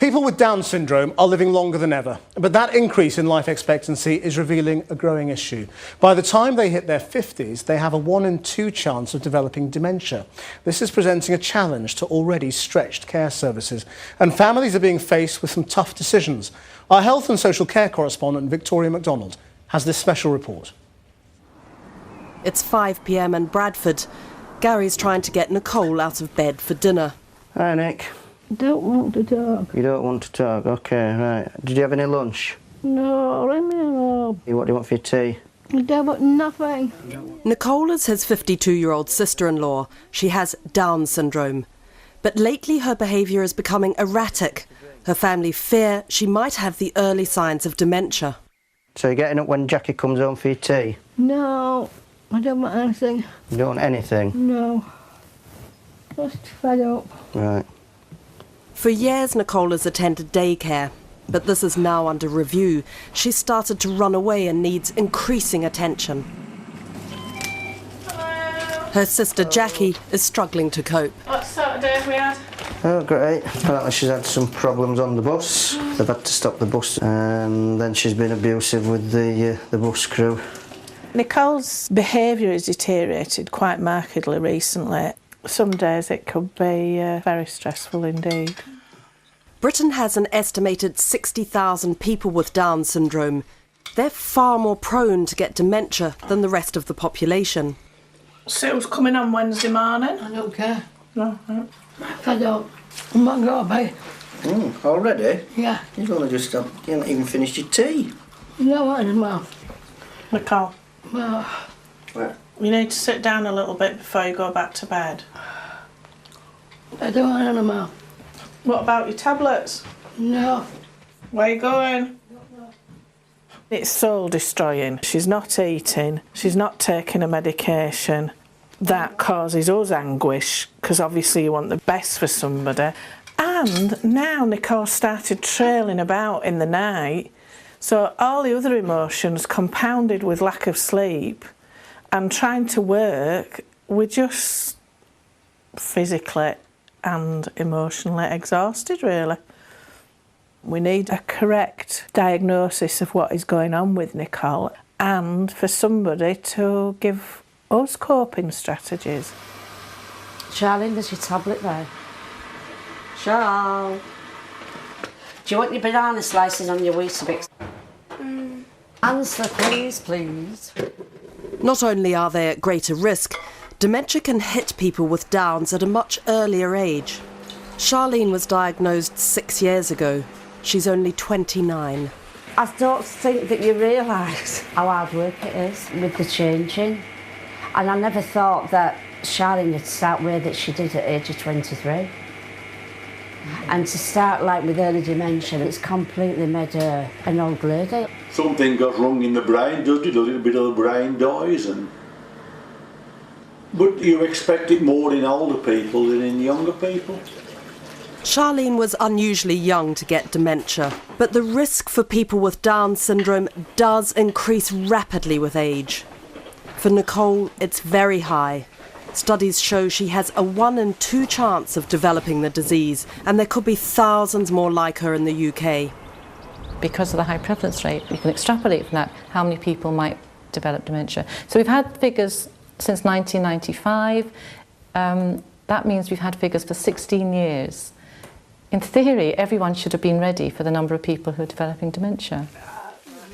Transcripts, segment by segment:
People with Down syndrome are living longer than ever, but that increase in life expectancy is revealing a growing issue. By the time they hit their 50s, they have a 1 in 2 chance of developing dementia. This is presenting a challenge to already stretched care services, and families are being faced with some tough decisions. Our health and social care correspondent, Victoria MacDonald, has this special report. It's 5 p.m. in Bradford. Gary's trying to get Nicole out of bed for dinner. Hi, Nick. I don't want to talk. You don't want to talk? OK, right. Did you have any lunch? No, leave me alone. What do you want for your tea? I don't want nothing. Nicole is his 52-year-old sister-in-law. She has Down syndrome. But lately her behaviour is becoming erratic. Her family fear she might have the early signs of dementia. So you're getting up when Jackie comes home for your tea? No, I don't want anything. You don't want anything? No. Just fed up. Right. For years, Nicole has attended daycare, but this is now under review. She's started to run away and needs increasing attention. Hello. Her sister Jackie is struggling to cope. What sort of day have we had? Oh, great. Apparently she's had some problems on the bus. They've had to stop the bus, and then she's been abusive with the bus crew. Nicole's behaviour has deteriorated quite markedly recently. Some days it could be very stressful indeed. Britain has an estimated 60,000 people with Down syndrome. They're far more prone to get dementia than the rest of the population. Sue's coming on Wednesday morning. I don't care. No, no. Fed up. I'm not going to bed. Already? Yeah. You've only just stopped. You haven't even finished your tea. You don't want any more. Nicole, No. Where? you need to sit down a little bit before you go back to bed. I don't want any more. What about your tablets? No. Where are you going? It's soul destroying. She's not eating, she's not taking her medication. That causes us anguish, because obviously you want the best for somebody. And now Nicole started trailing about in the night, so all the other emotions compounded with lack of sleep and trying to work, we're just physically and emotionally exhausted, really. We need a correct diagnosis of what is going on with Nicole and for somebody to give us coping strategies. Charlene, there's your tablet there. Charl. Do you want your banana slices on your Weetabix? Answer, please, please. Not only are they at greater risk, dementia can hit people with Downs at a much earlier age. Charlene was diagnosed 6 years ago. She's only 29. I don't think that you realise how hard work it is with the changing. And I never thought that Charlene would start where that she did at age of 23. And to start like with early dementia, it's completely made her an old lady. Something got wrong in the brain, does it? A little bit of the brain dies. But you expect it more in older people than in younger people? Charlene was unusually young to get dementia, but the risk for people with Down syndrome does increase rapidly with age. For Nicole, it's very high. Studies show she has a 1 in 2 chance of developing the disease, and there could be thousands more like her in the UK. Because of the high prevalence rate, you can extrapolate from that how many people might develop dementia. So we've had figures since 1995. That means we've had figures for 16 years. In theory, everyone should have been ready for the number of people who are developing dementia.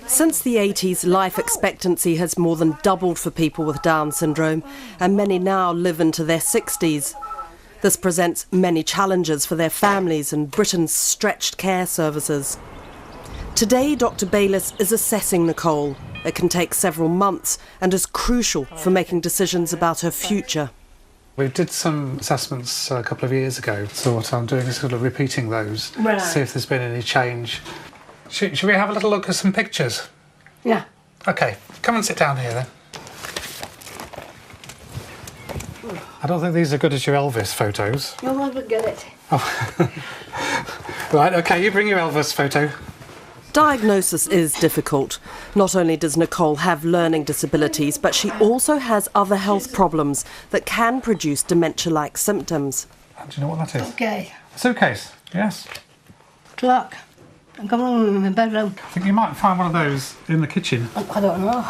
Since the 80s, life expectancy has more than doubled for people with Down syndrome, and many now live into their 60s. This presents many challenges for their families and Britain's stretched care services. Today, Dr. Bayliss is assessing Nicole. It can take several months and is crucial for making decisions about her future. We did some assessments a couple of years ago, so what I'm doing is sort of repeating those, Right. see if there's been any change. Should we have a little look at some pictures? Yeah. OK, come and sit down here then. I don't think these are good as your Elvis photos. You'll never get it. Oh. Right, OK, you bring your Elvis photo. Diagnosis is difficult. Not only does Nicole have learning disabilities, but she also has other health problems that can produce dementia-like symptoms. Do you know what that is? Okay. A suitcase, yes. o'clock. I'm coming home in my bedroom. I think you might find one of those in the kitchen. I don't know.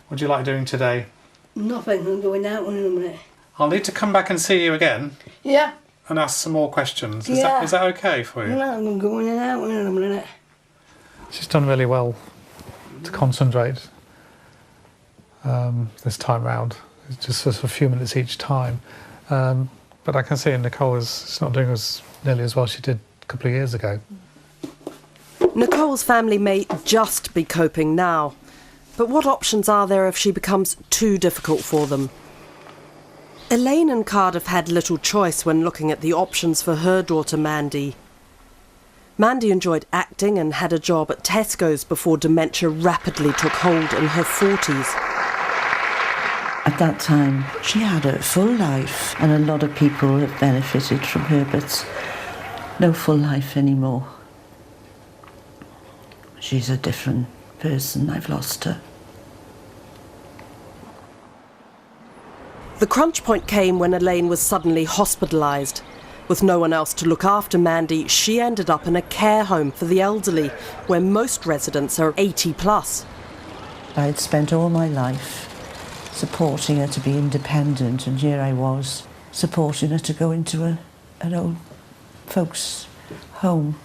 What do you like doing today? Nothing. I'm going out in a minute. I'll need to come back and see you again Yeah. and ask some more questions. Is Yeah. that okay for you? No, I'm going in and out in a minute. She's done really well to concentrate this time round. It's just for a few minutes each time. But I can see Nicole is not doing as nearly as well as she did a couple of years ago. Nicole's family may just be coping now, but what options are there if she becomes too difficult for them? Elaine and Cardiff had little choice when looking at the options for her daughter Mandy. Mandy enjoyed acting and had a job at Tesco's before dementia rapidly took hold in her 40s. At that time, she had a full life, and a lot of people have benefited from her, but no full life anymore. She's a different person. I've lost her. The crunch point came when Elaine was suddenly hospitalised. With no one else to look after Mandy, she ended up in a care home for the elderly, where most residents are 80 plus. I had spent all my life supporting her to be independent, and here I was supporting her to go into an old folks' home.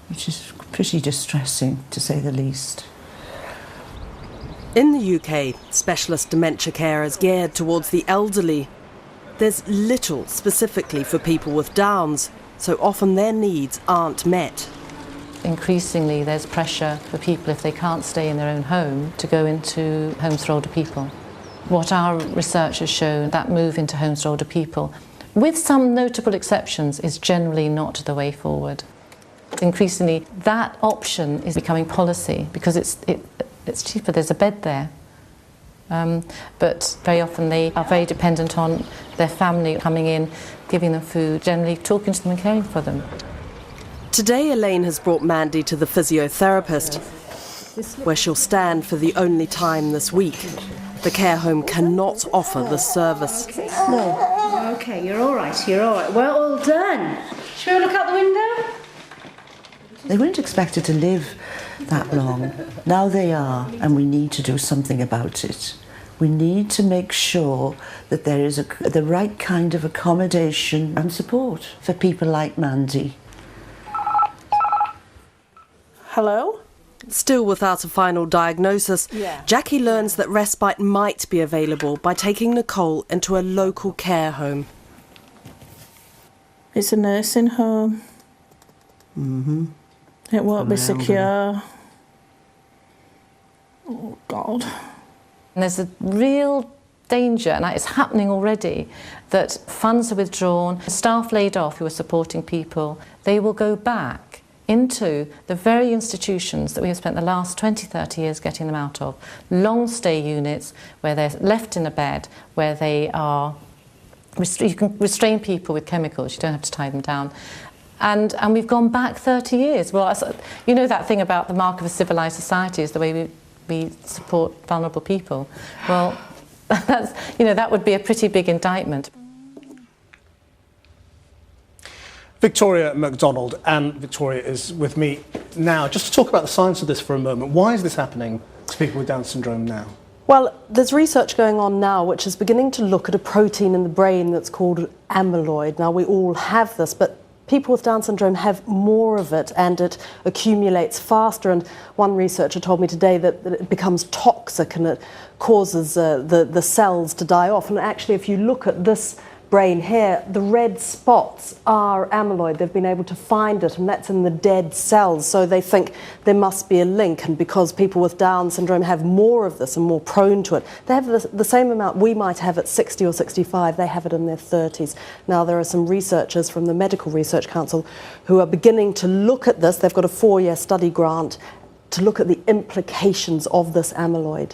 Which is pretty distressing, to say the least. In the UK, specialist dementia care is geared towards the elderly. There's little specifically for people with Downs, so often their needs aren't met. Increasingly, there's pressure for people, if they can't stay in their own home, to go into homes for older people. What our research has shown, that move into homes for older people, with some notable exceptions, is generally not the way forward. Increasingly, that option is becoming policy because it's cheaper, there's a bed there. But very often they are very dependent on their family coming in, giving them food, generally talking to them and caring for them. Today, Elaine has brought Mandy to the physiotherapist, where she'll stand for the only time this week. The care home cannot offer this service. No. OK, you're all right, you're all right. We're all done. Shall we look out the window? They weren't expected to live that long. Now they are, and we need to do something about it. We need to make sure that there is the right kind of accommodation and support for people like Mandy. Hello? Still without a final diagnosis, Jackie learns that respite might be available by taking Nicole into a local care home. It's a nursing home. Mm-hmm. It won't be secure. Oh, God. And there's a real danger, and it's happening already, that funds are withdrawn, staff laid off who are supporting people, they will go back into the very institutions that we have spent the last 20, 30 years getting them out of. Long stay units where they're left in a bed, where they are, you can restrain people with chemicals, you don't have to tie them down. And we've gone back 30 years. Well, you know that thing about the mark of a civilised society is the way we support vulnerable people. Well, that would be a pretty big indictment. Victoria MacDonald, and Victoria is with me now. Just to talk about the science of this for a moment. Why is this happening to people with Down syndrome now? Well, there's research going on now which is beginning to look at a protein in the brain that's called amyloid. Now, we all have this, but people with Down syndrome have more of it and it accumulates faster. And one researcher told me today that it becomes toxic and it causes the cells to die off. And actually, if you look at this brain here, the red spots are amyloid. They've been able to find it, and that's in the dead cells. So they think there must be a link, and because people with Down syndrome have more of this and more prone to it, they have the same amount we might have at 60 or 65, they have it in their 30s. Now, there are some researchers from the Medical Research Council who are beginning to look at this. They've got a 4-year study grant to look at the implications of this amyloid.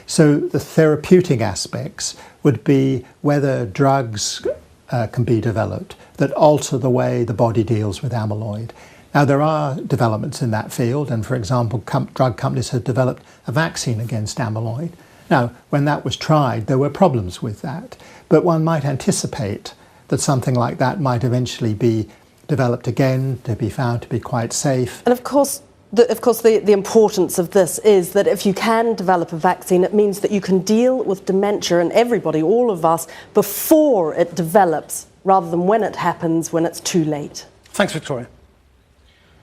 So the therapeutic aspects would be whether drugs can be developed that alter the way the body deals with amyloid. Now, there are developments in that field, and for example, drug companies have developed a vaccine against amyloid. Now, when that was tried, there were problems with that, but one might anticipate that something like that might eventually be developed again to be found to be quite safe. And of course, the importance of this is that if you can develop a vaccine, it means that you can deal with dementia, and everybody, all of us, before it develops, rather than when it happens, when it's too late. Thanks, Victoria.